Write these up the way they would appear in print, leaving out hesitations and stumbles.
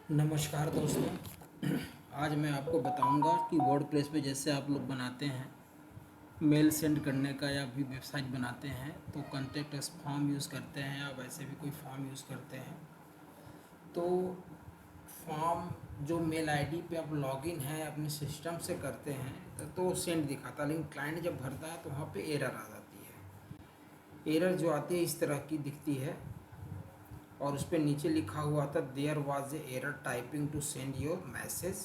नमस्कार दोस्तों। आज मैं आपको बताऊंगा कि वर्डप्रेस पे जैसे आप लोग बनाते हैं मेल सेंड करने का या भी वेबसाइट बनाते हैं तो कॉन्टेक्ट अस फॉर्म यूज़ करते हैं या वैसे भी कोई फॉर्म यूज़ करते हैं। तो फॉर्म जो मेल आईडी पे आप लॉगिन है अपने सिस्टम से करते हैं तो सेंड दिखाता है, लेकिन क्लाइंट जब भरता है तो वहाँ पे एरर आ जाती है। एरर जो आती है इस तरह की दिखती है और उस पर नीचे लिखा हुआ था there was a error typing to send your message,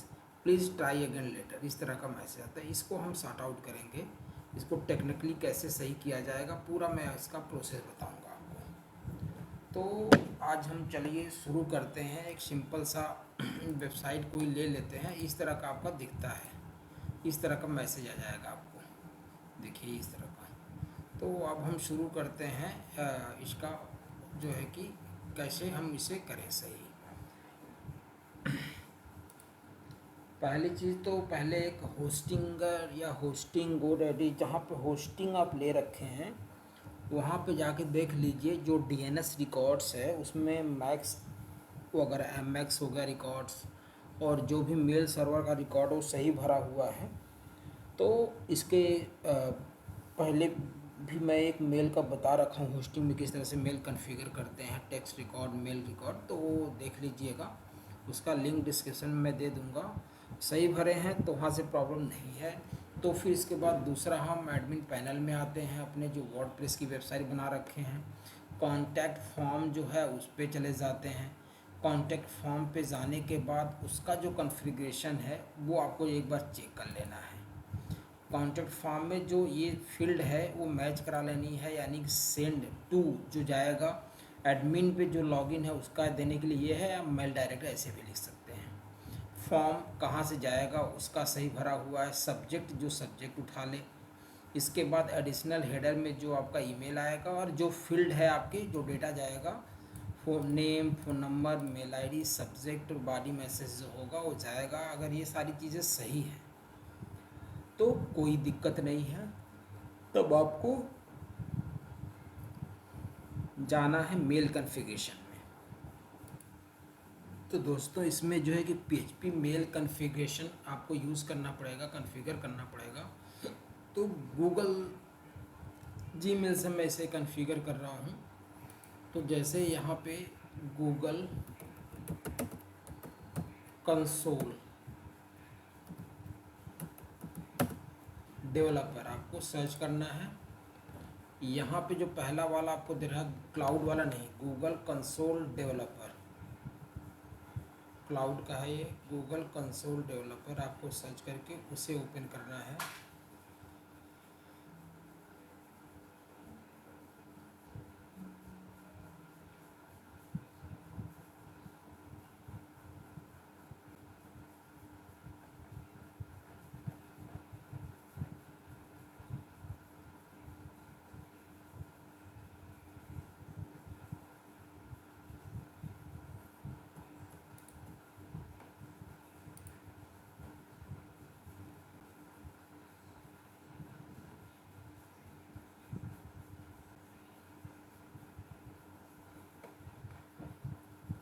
please try again later. इस तरह का मैसेज आता है। इसको हम सॉर्ट आउट करेंगे, इसको टेक्निकली कैसे सही किया जाएगा पूरा मैं इसका प्रोसेस बताऊंगा आपको। तो आज हम चलिए शुरू करते हैं। एक सिंपल सा वेबसाइट कोई ले लेते हैं। इस तरह का आपका दिखता है, इस तरह का मैसेज आ जाएगा आपको, देखिए इस तरह का। तो अब हम शुरू करते हैं इसका जो है कि कैसे हम इसे करें सही। पहली चीज़ तो पहले एक होस्टिंग या होस्टिंग गोडैडी जहाँ पे होस्टिंग आप ले रखे हैं वहाँ पे जाके देख लीजिए जो डीएनएस रिकॉर्ड्स है उसमें मैक्स वगैरह एमएक्स हो गया रिकॉर्ड्स और जो भी मेल सर्वर का रिकॉर्ड वो सही भरा हुआ है। तो इसके पहले भी मैं एक मेल का बता रखा हूँ होस्टिंग में किस तरह से मेल कॉन्फ़िगर करते हैं, टेक्स्ट रिकॉर्ड मेल रिकॉर्ड, तो वो देख लीजिएगा। उसका लिंक डिस्क्रिप्शन में मैं दे दूँगा। सही भरे हैं तो वहाँ से प्रॉब्लम नहीं है। तो फिर इसके बाद दूसरा हम एडमिन पैनल में आते हैं, अपने जो वर्डप्रेस की वेबसाइट बना रखे हैं कॉन्टैक्ट फॉर्म जो है उस पर चले जाते हैं। कॉन्टैक्ट फॉर्म पे जाने के बाद उसका जो कॉन्फ़िगरेशन है वो आपको एक बार चेक कर लेना है। कॉन्टैक्ट फॉर्म में जो ये फील्ड है वो मैच करा लेनी है, यानी कि सेंड टू जो जाएगा एडमिन पे जो लॉगिन है उसका देने के लिए ये है, या मेल डायरेक्ट ऐसे भी लिख सकते हैं। फॉर्म कहाँ से जाएगा उसका सही भरा हुआ है। सब्जेक्ट जो सब्जेक्ट उठा ले। इसके बाद एडिशनल हेडर में जो आपका ईमेल आएगा और जो फील्ड है आपके जो डेटा जाएगा phone name, phone number, mail ID, subject और बॉडी मैसेज जो होगा वो जाएगा। अगर ये सारी चीज़ें सही हैं तो कोई दिक्कत नहीं है। तब आपको जाना है मेल कॉन्फ़िगरेशन में। तो दोस्तों इसमें जो है कि पीएचपी मेल कॉन्फ़िगरेशन आपको यूज़ करना पड़ेगा, कॉन्फ़िगर करना पड़ेगा। तो गूगल जीमेल से मैं इसे कॉन्फ़िगर कर रहा हूँ। तो जैसे यहाँ पे गूगल कंसोल डेवलपर आपको सर्च करना है। यहाँ पे जो पहला वाला आपको दे रहा है क्लाउड वाला नहीं, गूगल कंसोल डेवलपर, क्लाउड का है ये। गूगल कंसोल डेवलपर आपको सर्च करके उसे ओपन करना है।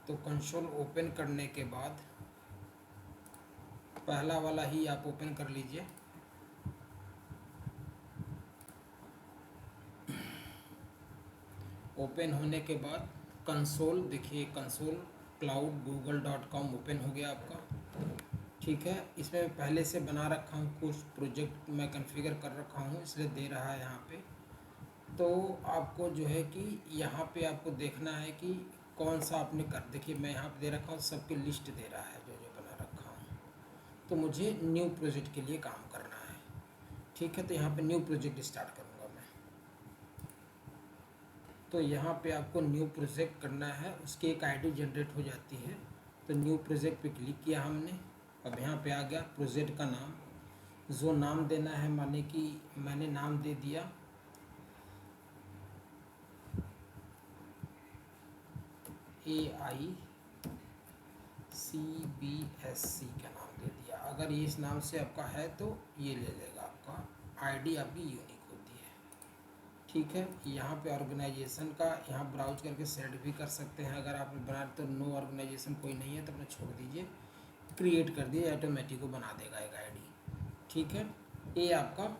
तो कंसोल ओपन करने के बाद पहला वाला ही आप ओपन कर लीजिए। ओपन होने के बाद कंसोल देखिए, कंसोल क्लाउड google.com ओपन हो गया आपका। ठीक है, इसमें पहले से बना रखा हूँ, कुछ प्रोजेक्ट मैं कॉन्फ़िगर कर रखा हूँ इसलिए दे रहा है यहाँ पे। तो आपको जो है कि यहाँ पे आपको देखना है कि कौन सा आपने कर, देखिए मैं यहाँ पे दे रखा हूँ, सबकी लिस्ट दे रहा है जो जो बना रखा हूँ। तो मुझे न्यू प्रोजेक्ट के लिए काम करना है। ठीक है, तो यहाँ पे न्यू प्रोजेक्ट स्टार्ट करूँगा मैं। तो यहाँ पे आपको न्यू प्रोजेक्ट करना है, उसकी एक आईडी जनरेट हो जाती है। तो न्यू प्रोजेक्ट पे क्लिक किया हमने। अब यहाँ पे आ गया प्रोजेक्ट का नाम, जो नाम देना है, माने कि मैंने नाम दे दिया AICBSC का नाम दे दिया। अगर ये इस नाम से आपका है तो ये ले लेगा, आपका आईडी आपकी यूनिक होती है। ठीक है। यहाँ पे ऑर्गेनाइजेशन का यहाँ ब्राउज करके सेट भी कर सकते हैं। अगर आपने बना तो नो ऑर्गेनाइजेशन कोई नहीं है तो अपने छोड़ दीजिए, क्रिएट कर दिए, ऑटोमेटिक को बना देगा एक आईडी। ठीक है, ये आपका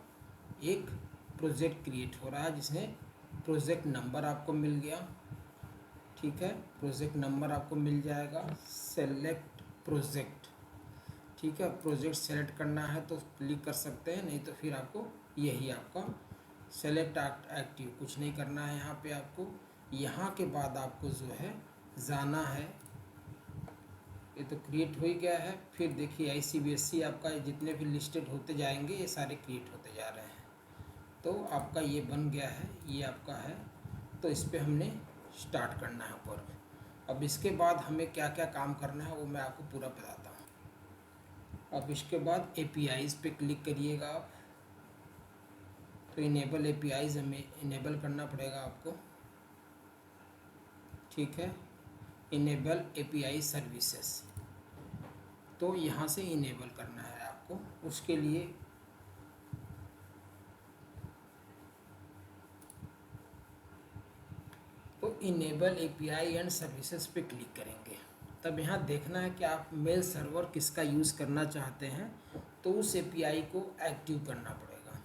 एक प्रोजेक्ट क्रिएट हो रहा है जिसमें प्रोजेक्ट नंबर आपको मिल गया। ठीक है, प्रोजेक्ट नंबर आपको मिल जाएगा। सेलेक्ट प्रोजेक्ट, ठीक है, प्रोजेक्ट सेलेक्ट करना है तो क्लिक कर सकते हैं, नहीं तो फिर आपको यही आपका सेलेक्ट एक्टिव, कुछ नहीं करना है यहाँ पे आपको। यहाँ के बाद आपको जो है जाना है, ये तो क्रिएट हो ही गया है। फिर देखिए ICBSE आपका जितने भी लिस्टेड होते जाएंगे ये सारे क्रिएट होते जा रहे हैं। तो आपका ये बन गया है, ये आपका है। तो इस पर हमने स्टार्ट करना है वर्क। अब इसके बाद हमें क्या क्या काम करना है वो मैं आपको पूरा बताता हूँ। अब इसके बाद APIs पे क्लिक करिएगा आप। तो इनेबल APIs हमें इनेबल करना पड़ेगा आपको। ठीक है, इनेबल API सर्विसेज, तो यहाँ से इनेबल करना है आपको। उसके लिए तो इनेबल API एंड सर्विसेज पे क्लिक करेंगे। तब यहाँ देखना है कि आप मेल सर्वर किसका यूज़ करना चाहते हैं, तो उस API को एक्टिव करना पड़ेगा।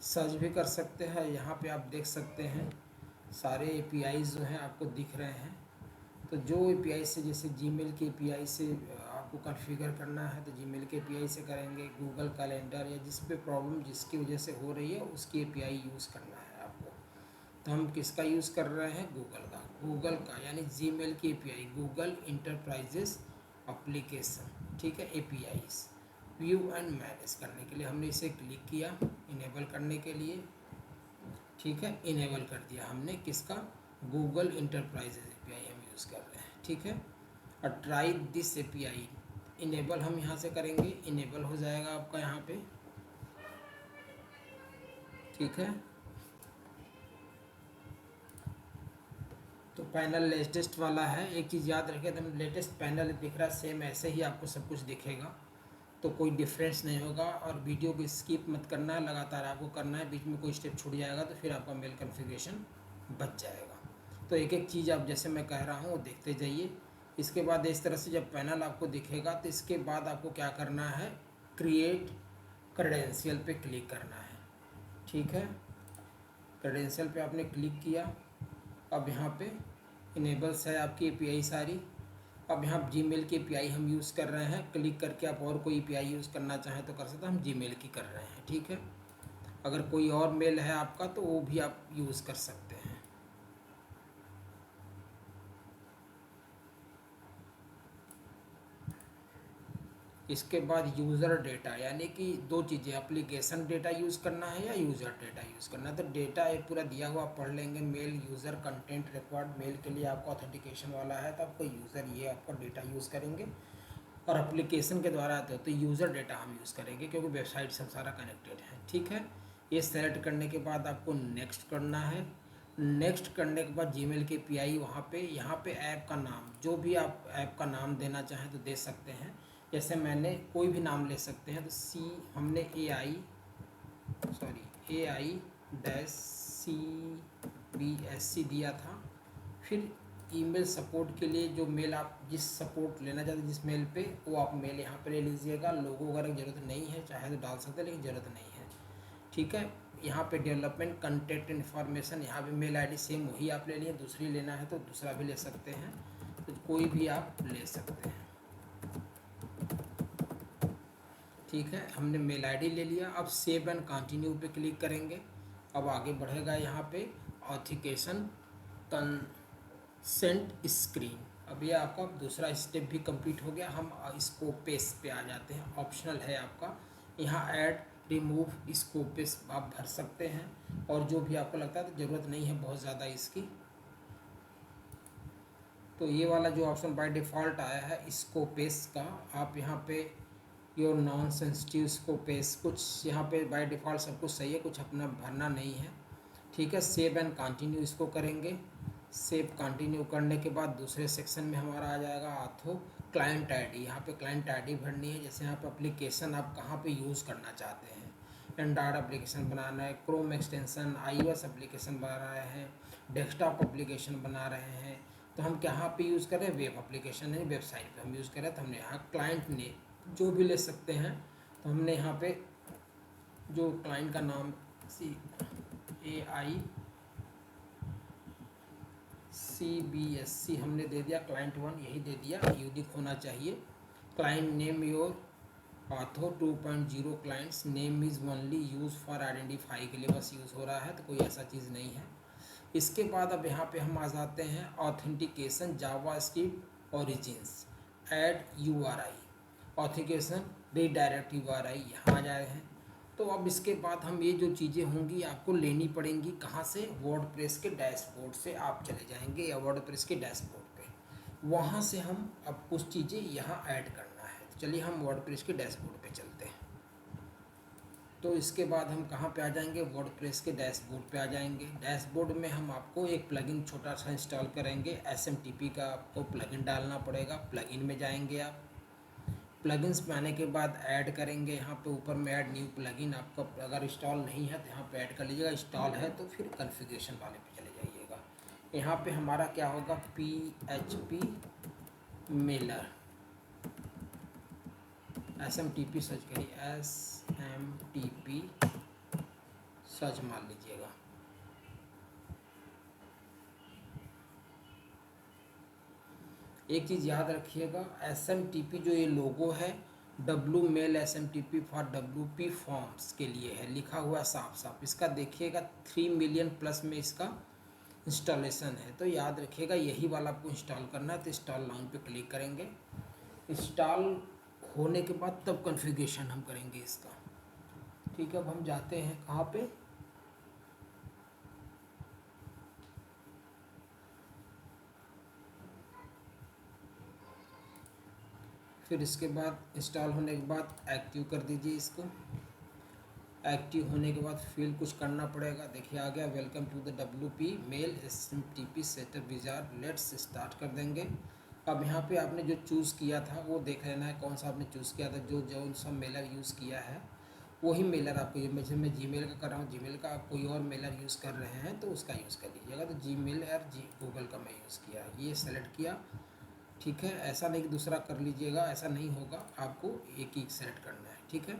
सर्च भी कर सकते हैं, यहाँ पे आप देख सकते हैं सारे APIs जो हैं आपको दिख रहे हैं। तो जो API से, जैसे Gmail के API से आपको कॉन्फ़िगर करना है तो Gmail के API से करेंगे। गूगल कैलेंडर या जिस पे प्रॉब्लम जिसकी वजह से हो रही है उसकी API यूज़ करना है आपको। तो हम किसका यूज़ कर रहे हैं, गूगल का यानी Gmail की API, गूगल इंटरप्राइजेस एप्लीकेशन। ठीक है, APIs व्यू एंड मैनेज करने के लिए हमने इसे क्लिक किया इनेबल करने के लिए। ठीक है, इनेबल कर दिया हमने किसका, गूगल इंटरप्राइजेज API हम यूज़ कर रहे हैं। ठीक है, और ट्राई दिस API इनेबल हम यहाँ से करेंगे, इनेबल हो जाएगा आपका यहाँ पे। ठीक है, तो पैनल लेटेस्ट वाला है। एक चीज़ याद रखें, तो लेटेस्ट पैनल दिख रहा है सेम ऐसे ही आपको सब कुछ दिखेगा, तो कोई डिफरेंस नहीं होगा। और वीडियो को स्किप मत करना है, लगातार आपको करना है, बीच में कोई स्टेप छूट जाएगा तो फिर आपका मेल कॉन्फ़िगरेशन बच जाएगा। तो एक एक चीज़ आप जैसे मैं कह रहा हूँ वो देखते जाइए। इसके बाद इस तरह से जब पैनल आपको दिखेगा तो इसके बाद आपको क्या करना है, क्रिएट क्रेडेंशियल पे क्लिक करना है। ठीक है, क्रेडेंशियल पे आपने क्लिक किया। अब यहाँ पे इनेबल्स है आपकी API सारी। अब यहाँ Gmail की API हम यूज़ कर रहे हैं, क्लिक करके आप और कोई API यूज़ करना चाहें तो कर सकते हैं, हम Gmail की कर रहे हैं। ठीक है, अगर कोई और मेल है आपका तो वो भी आप यूज़ कर सकते हैं। इसके बाद यूज़र डेटा, यानी कि दो चीज़ें, एप्लीकेशन डेटा यूज़ करना है या यूज़र डेटा यूज़ करना है। तो डेटा ये पूरा दिया हुआ आप पढ़ लेंगे। Mail user content required, mail के लिए आपको ऑथेंटिकेशन वाला है तो आपको यूज़र ये आपका डेटा यूज़ करेंगे। और एप्लीकेशन के द्वारा आते हो तो यूज़र डेटा हम यूज़ करेंगे क्योंकि वेबसाइट सब सारा कनेक्टेड है। ठीक है, ये सेलेक्ट करने के बाद आपको नेक्स्ट करना है। नेक्स्ट करने के बाद Gmail की API वहाँ पे, यहाँ पे ऐप का नाम, जो भी आप ऐप का नाम देना चाहें तो दे सकते हैं। जैसे मैंने कोई भी नाम ले सकते हैं, तो हमने AI-CBSC दिया था। फिर ईमेल सपोर्ट के लिए जो मेल आप जिस सपोर्ट लेना चाहते हैं जिस मेल पे, वो आप मेल यहाँ पे ले लीजिएगा। लोगो वगैरह की ज़रूरत नहीं है, चाहे तो डाल सकते हैं लेकिन ज़रूरत नहीं है। ठीक है, यहाँ पे डेवलपमेंट कंटेंट इन्फॉर्मेशन, यहाँ पे मेल ID सेम वही आप ले लिए, दूसरी लेना है तो दूसरा भी ले सकते हैं, तो कोई भी आप ले सकते हैं। ठीक है, हमने मेल ID ले लिया। अब सेव एंड कंटिन्यू पे क्लिक करेंगे। अब आगे बढ़ेगा यहाँ पे ऑथेंटिकेशन कंसेंट स्क्रीन। अब ये आपका दूसरा स्टेप भी कंप्लीट हो गया। हम स्कोपेस पे आ जाते हैं, ऑप्शनल है आपका। यहाँ ऐड रिमूव स्कोपेस आप भर सकते हैं, और जो भी आपको लगता है तो ज़रूरत नहीं है बहुत ज़्यादा इसकी। तो ये वाला जो ऑप्शन बाय डिफ़ॉल्ट आया है स्कोपेस का, आप यहाँ पे योर नॉन सेंसिटिव स्कोपेस, कुछ यहाँ पे बाय डिफ़ॉल्ट सब कुछ सही है, कुछ अपना भरना नहीं है। ठीक है, सेव एंड कंटिन्यू इसको करेंगे। सेव कंटिन्यू करने के बाद दूसरे सेक्शन में हमारा आ जाएगा आथो क्लाइंट ID। यहाँ पे क्लाइंट ID भरनी है। जैसे यहाँ पे एप्लीकेशन आप कहाँ पे यूज़ करना चाहते हैं, एंड्रॉयड एप्लीकेशन बनाना है, क्रोम एक्सटेंशन, iOS एप्लीकेशन बना रहे हैं, डेस्कटॉप एप्लीकेशन बना रहे हैं, तो हम कहाँ पे यूज़ करें, वेब एप्लीकेशन है, वेबसाइट पे हम यूज़ करें, तो हमने यहाँ क्लाइंट ने जो भी ले सकते हैं, तो हमने यहाँ पे जो क्लाइंट का नाम CAICBSC हमने दे दिया, क्लाइंट 1 यही दे दिया, यूनिक होना चाहिए। Client name your OAuth 2.0 client's name is only use for identify के लिए बस यूज़ हो रहा है, तो कोई ऐसा चीज़ नहीं है। इसके बाद अब यहाँ पे हम आ जाते हैं authentication JavaScript origins add URI, authentication redirect URI यहाँ आ जाए हैं। तो अब इसके बाद हम ये जो चीज़ें होंगी आपको लेनी पड़ेंगी कहाँ से, वर्डप्रेस के डैशबोर्ड से आप चले जाएंगे या वर्डप्रेस के डैशबोर्ड पे, वहाँ से हम अब कुछ चीज़ें यहाँ ऐड करना है। तो चलिए हम वर्डप्रेस के डैशबोर्ड पे चलते हैं। तो इसके बाद हम कहाँ पे आ जाएंगे, वर्डप्रेस के डैशबोर्ड पे आ जाएंगे। डैशबोर्ड में हम आपको एक प्लगइन छोटा सा इंस्टॉल करेंगे, SMTP का आपको प्लगइन डालना पड़ेगा। प्लगइन में जाएंगे आप, प्लगइन्स में आने के बाद ऐड करेंगे, यहाँ पे ऊपर में ऐड न्यू प्लगइन, आपका अगर इंस्टॉल नहीं है तो यहाँ पे ऐड कर लीजिएगा, इंस्टॉल है तो फिर कॉन्फ़िगरेशन वाले पे चले जाइएगा। यहाँ पे हमारा क्या होगा, PHP मेलर SMTP सर्च करिए, SMTP सर्च मार लीजिएगा। एक चीज़ याद रखिएगा, SMTP जो ये लोगो है W mail SMTP for WP forms के लिए है, लिखा हुआ साफ साफ। इसका देखिएगा 3 मिलियन प्लस में इसका इंस्टॉलेशन है, तो याद रखिएगा यही वाला आपको इंस्टॉल करना है। तो इंस्टॉल नाउ पे क्लिक करेंगे, इंस्टॉल होने के बाद तब कॉन्फ़िगरेशन हम करेंगे इसका। ठीक है, अब हम जाते हैं कहाँ पे, फिर इसके बाद इंस्टॉल होने के बाद एक्टिव कर दीजिए इसको। एक्टिव होने के बाद फिर कुछ करना पड़ेगा। देखिए आ गया, welcome to the WP mail SMTP setup wizard, let's start कर देंगे। अब यहाँ पे आपने जो चूज़ किया था वो देख लेना है, कौन सा आपने चूज़ किया था, जो जो सा मेलर यूज़ किया है वही मेलर आपको, जैसे मैं Gmail का कर रहा हूँ, Gmail का आप कोई और मेलर यूज़ कर रहे हैं तो उसका यूज़ कर लीजिएगा। तो Gmail और गूगल का मैं यूज़ किया, ये सेलेक्ट किया। ठीक है, ऐसा नहीं कि दूसरा कर लीजिएगा, ऐसा नहीं होगा, आपको एक ही सेलेक्ट करना है। ठीक है,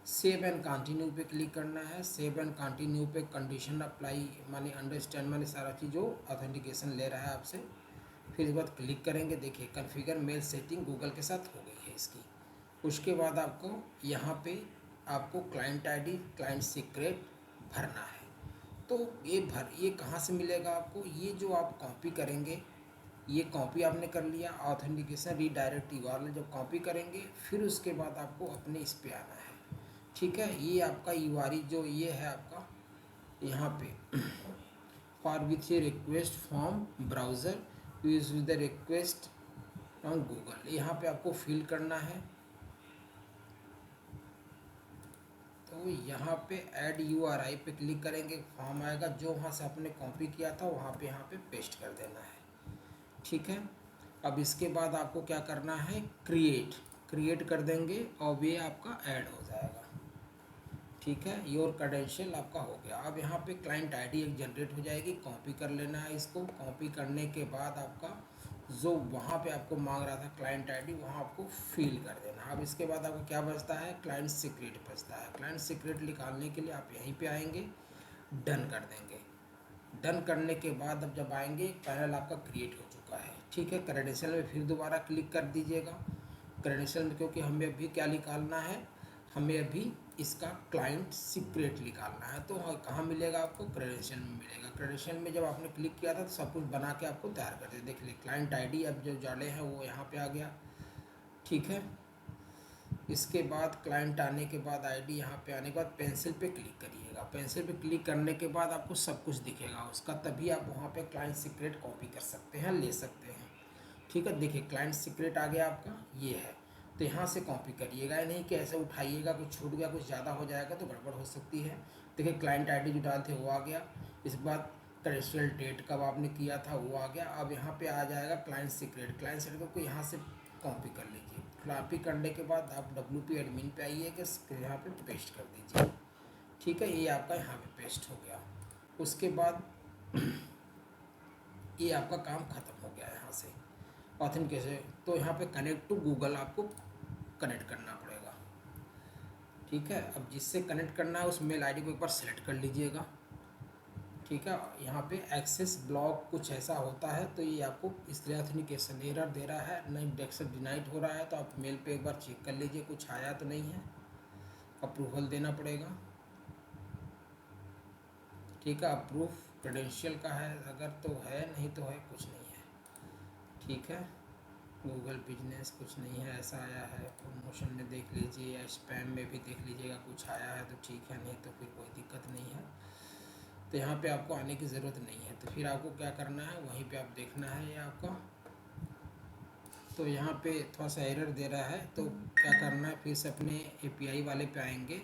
सेव एंड कंटिन्यू पे क्लिक करना है। सेव एंड कंटिन्यू पे कंडीशन अप्लाई माने अंडरस्टैंड माने सारा चीज़ जो ऑथेंटिकेशन ले रहा है आपसे, फिर इस बाद क्लिक करेंगे। देखिए कॉन्फ़िगर मेल सेटिंग गूगल के साथ हो गई है इसकी। उसके बाद आपको यहाँ पे आपको क्लाइंट आईडी, क्लाइंट सीक्रेट भरना है। तो ये कहाँ से मिलेगा आपको, ये जो आप कॉपी करेंगे, ये कॉपी आपने कर लिया, ऑथेंटिकेशन रीडायरेक्ट URL जब कॉपी करेंगे फिर उसके बाद आपको अपने इस पे आना है। ठीक है, ये आपका URL जो ये है आपका यहाँ पे फॉर विथ ये request from browser use with the request on Google, यहाँ पे आपको फिल करना है। तो यहाँ पे ऐड URI पे क्लिक करेंगे, फॉर्म आएगा, जो वहाँ से आपने कॉपी किया था वहाँ पे पेस्ट कर देना है। ठीक है, अब इसके बाद आपको क्या करना है, क्रिएट कर देंगे और ये आपका ऐड हो जाएगा। ठीक है, योर क्रेडेंशियल आपका हो गया। अब यहाँ पे क्लाइंट आईडी एक जनरेट हो जाएगी, कॉपी कर लेना है इसको। कॉपी करने के बाद आपका जो वहाँ पे आपको मांग रहा था क्लाइंट आईडी, वहाँ आपको फिल कर देना। अब इसके बाद आपको क्या बचता है, क्लाइंट सीक्रेट बचता है। क्लाइंट सीक्रेट निकालने के लिए आप यहीं पे आएंगे, डन कर देंगे। डन करने के बाद अब जब आएंगे, पैनल आपका क्रिएट हो चुका है। ठीक है, क्रेडेंशियल में फिर दोबारा क्लिक कर दीजिएगा। क्रेडेंशियल में क्योंकि हमें अभी क्या निकालना है, हमें अभी इसका क्लाइंट सीक्रेट निकालना है। तो कहाँ मिलेगा आपको, क्रेडेंशियल में मिलेगा। क्रेडेंशियल में जब आपने क्लिक किया था तो सब कुछ बना के आपको तैयार कर दिया। देख लीजिए क्लाइंट आईडी अब जो डाले हैं वो यहाँ पे आ गया। ठीक है, इसके बाद क्लाइंट आने के बाद आईडी यहाँ पे आने के बाद पेंसिल पे क्लिक करिएगा। पेंसिल पे क्लिक करने के बाद आपको सब कुछ दिखेगा उसका, तभी आप वहाँ पे क्लाइंट सीक्रेट कॉपी कर सकते हैं, ले सकते हैं। ठीक है, देखिए क्लाइंट सीक्रेट आ गया आपका, ये है। तो यहाँ से कॉपी करिएगा, नहीं कि ऐसे उठाइएगा, कुछ छूट गया, कुछ ज़्यादा हो जाएगा तो गड़बड़ हो सकती है। देखिए क्लाइंट आईडी जो डालते वो आ गया। इस बात क्रेडेंशियल डेट कब आपने किया था वो आ गया। अब यहाँ पे आ जाएगा क्लाइंट सीक्रेट। क्लाइंट सीक्रेट को यहाँ से कॉपी कर लीजिए। कॉपी करने के बाद आप WP एडमिन पे आइए कि यहाँ पे पेस्ट कर दीजिए। ठीक है, ये आपका यहाँ पे पेस्ट हो गया। उसके बाद ये आपका काम ख़त्म हो गया यहाँ से ऑथेंटिकेशन। तो यहाँ पे कनेक्ट टू गूगल आपको कनेक्ट करना पड़ेगा। ठीक है, अब जिससे कनेक्ट करना है उस मेल आईडी को एक बार सेलेक्ट कर लीजिएगा। ठीक है, यहाँ पे एक्सेस ब्लॉक कुछ ऐसा होता है, तो ये आपको इस तरह ऑथेंटिकेशन एरर दे रहा है, नहीं एक्सेस डिनाइड हो रहा है, तो आप मेल पे एक बार चेक कर लीजिए कुछ आया तो नहीं है, अप्रूवल देना पड़ेगा। ठीक है, अप्रूव क्रेडेंशियल का है अगर तो है, नहीं तो है कुछ नहीं है। ठीक है, गूगल बिजनेस कुछ नहीं है ऐसा आया है, प्रमोशन में देख लीजिए या स्पैम में भी देख लीजिएगा, कुछ आया है तो ठीक है, नहीं तो फिर कोई दिक्कत नहीं है। तो यहाँ पे आपको आने की ज़रूरत नहीं है, तो फिर आपको क्या करना है, वहीं पे आप देखना है ये आपका। तो यहाँ पे थोड़ा सा एरर दे रहा है, तो क्या करना है, फिर से अपने API वाले पे आएंगे,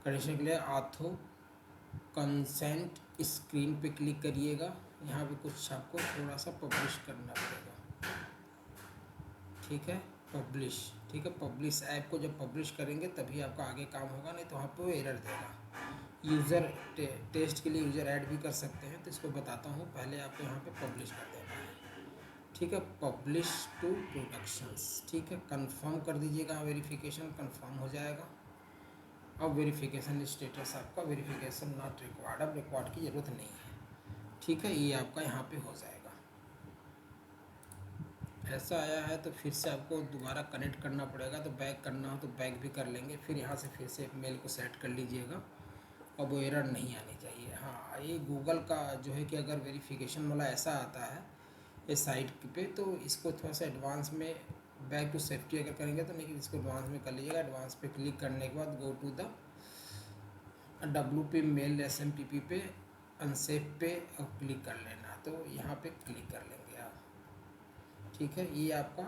कंडीशन के लिए ऑथो कंसेंट स्क्रीन पे क्लिक करिएगा। यहाँ पे कुछ आपको थोड़ा सा पब्लिश करना पड़ेगा। ठीक है, पब्लिश। ठीक है, पब्लिश ऐप को जब पब्लिश करेंगे तभी आपका आगे काम होगा, नहीं तो वहाँ पे वो एरर देगा। यूज़र टेस्ट के लिए यूज़र ऐड भी कर सकते हैं, तो इसको बताता हूँ। पहले आपको यहाँ पे पब्लिश कर देना है। ठीक है, पब्लिश टू प्रोडक्शंस। ठीक है, कंफर्म कर दीजिएगा, वेरिफिकेशन कंफर्म हो जाएगा। अब वेरिफिकेशन स्टेटस आपका वेरिफिकेशन नॉट रिक्वायर्ड, अब रिक्वायर्ड की ज़रूरत नहीं है। ठीक है, ये आपका यहाँ पे हो जाएगा। ऐसा आया है तो फिर से आपको दोबारा कनेक्ट करना पड़ेगा, तो बैक करना हो तो बैक भी कर लेंगे, फिर यहाँ से फिर से मेल को सेट कर लीजिएगा। अब वो एरर नहीं आनी चाहिए। हाँ, ये गूगल का जो है कि अगर वेरिफिकेशन वाला ऐसा आता है इस साइट पे, तो इसको थोड़ा सा एडवांस में बैक टू सेफ्टी अगर करेंगे तो नहीं, इसको एडवांस में कर लीजिएगा। एडवांस पे क्लिक करने के बाद go to the WP mail SMTP पे अनसेफ पे अब क्लिक कर लेना, तो यहाँ पे क्लिक कर लेंगे आप। ठीक है, ये आपका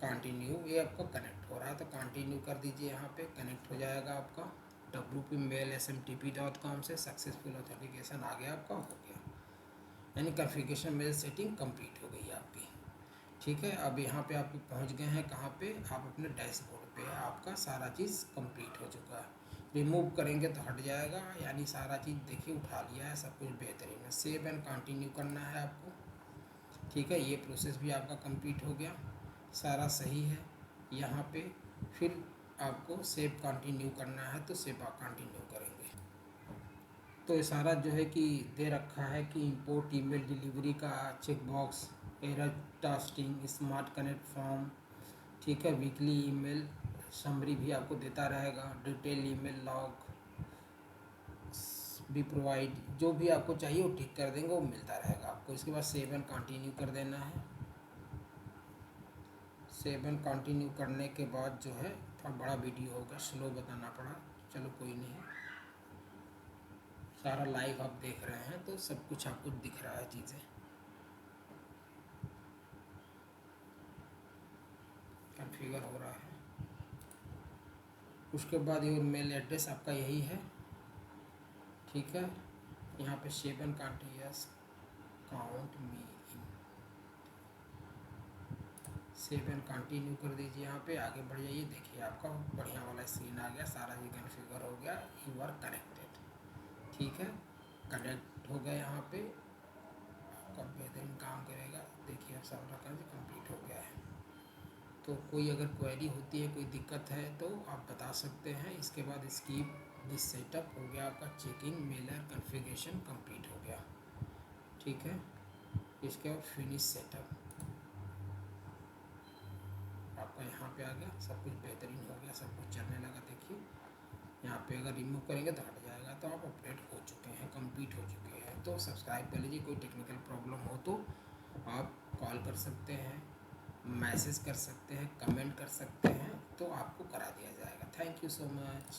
कंटिन्यू, ये आपका कनेक्ट हो रहा है तो कंटिन्यू कर दीजिए, यहाँ पे कनेक्ट हो जाएगा आपका WP मेल SMTP.com से। सक्सेसफुल ऑथेंटिकेशन आ गया आपका, हो गया, यानी कॉन्फ़िगरेशन मेल सेटिंग कंप्लीट हो गई आपकी। ठीक है, अब यहाँ पे आप पहुँच गए हैं कहाँ पे, आप अपने डैशबोर्ड पे, आपका सारा चीज़ कंप्लीट हो चुका है। रिमूव करेंगे तो हट जाएगा, यानी सारा चीज़ देखिए उठा लिया है, सब कुछ बेहतरीन है। सेव एंड कंटिन्यू करना है आपको। ठीक है, ये प्रोसेस भी आपका कंप्लीट हो गया, सारा सही है। यहाँ पे फिर आपको सेव कंटिन्यू करना है, तो सेव कंटिन्यू करेंगे। तो ये सारा जो है कि दे रखा है कि इंपोर्ट ईमेल डिलीवरी का check box, error testing, smart connect form. ठीक है, वीकली ईमेल समरी भी आपको देता रहेगा, डिटेल ईमेल लॉग भी प्रोवाइड, जो भी आपको चाहिए वो टिक कर देंगे, वो मिलता रहेगा आपको। इसके बाद सेव एंड कंटिन्यू कर देना है। सेव एंड कंटिन्यू करने के बाद जो है थोड़ा बड़ा वीडियो होगा, स्लो बताना पड़ा, चलो कोई नहीं, सारा लाइव आप देख रहे हैं तो सब कुछ आपको दिख रहा है, चीज़ें कॉन्फ़िगर हो रहा है। उसके बाद ये मेल एड्रेस आपका यही है। ठीक है, यहाँ पे save and continuous count me in, save and continue कर दीजिए। यहाँ पे आगे बढ़ जाइए, देखिए आपका बढ़िया वाला स्क्रीन आ गया, सारा ये कॉन्फ़िगर हो गया, यू आर कनेक्टेड। ठीक है, कनेक्ट हो गया, यहाँ पे आपका बेहतरीन काम करेगा। देखिए अब सारा काम कंप्लीट हो गया है। तो कोई अगर क्वेरी होती है, कोई दिक्कत है तो आप बता सकते हैं। इसके बाद स्कीप दिस सेटअप हो गया आपका, चेकिंग मेलर कॉन्फ़िगरेशन कंप्लीट हो गया। ठीक है, इसके बाद फिनिश सेटअप आपका यहाँ पे आ गया, सब कुछ बेहतरीन हो गया, सब कुछ चलने लगा। देखिए यहाँ पे अगर रिमूव करेंगे तो हट जाएगा, तो आप अपडेट हो चुके हैं, कंप्लीट हो चुके हैं। तो सब्सक्राइब कर लीजिए, कोई टेक्निकल प्रॉब्लम हो तो आप कॉल कर सकते हैं, मैसेज कर सकते हैं, कमेंट कर सकते हैं, तो आपको करा दिया जाएगा। Thank you so much.